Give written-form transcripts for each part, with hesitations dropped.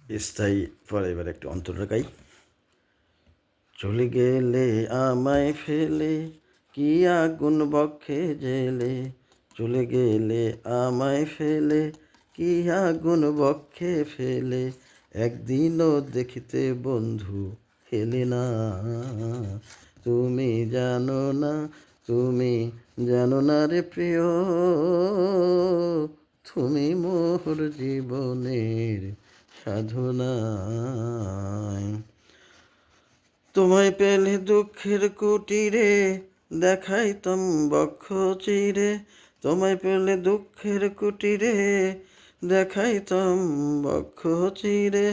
স্থায়ী পরে এবার একটু অন্তরটা গাই। চলে গেলে আমায় ফেলে কি আগুন বক্ষে জেলে, চলে গেলে আমায় ফেলে কি আগুন বক্ষে ফেলে, একদিনও দেখিতে বন্ধু এলে না। তুমি জানো না, তুমি জানো না রে প্রিয়, তুমি মোর জীবনের সাধনা। তোমায় পেলে দুঃখের কুটিরে দেখাইতাম বক্ষ চিরে, তোমায় পেলে দুঃখের কুটিরে দেখাইতাম বক্ষ চিরে,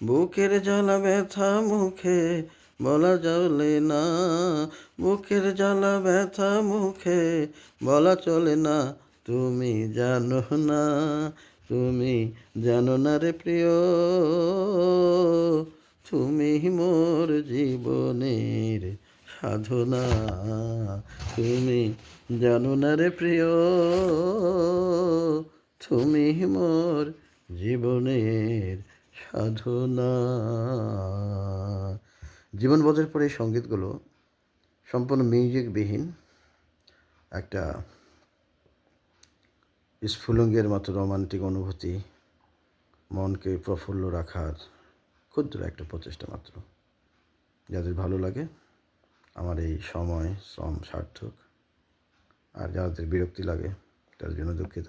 বুকের জ্বালা ব্যথা মুখে বলা চলে না, বুকের জ্বালা ব্যথা মুখে বলা চলে না। তুমি জানো না, তুমি জানো না রে প্রিয়, তুমি মোর জীবনের সাধনা। তুমি জানো না রে প্রিয়, তুমি মোর জীবনের সাধনা। জীবন বদলের পরে এই সঙ্গীতগুলো সম্পূর্ণ মিউজিকবিহীন একটা স্ফুলিঙ্গের মতো রোমান্টিক অনুভূতি, মনকে প্রফুল্ল রাখার ক্ষুদ্র একটা প্রচেষ্টা মাত্র। যাদের ভালো লাগে আমার এই সময় শ্রম সার্থক, আর যাদের বিরক্তি লাগে তার জন্য দুঃখিত।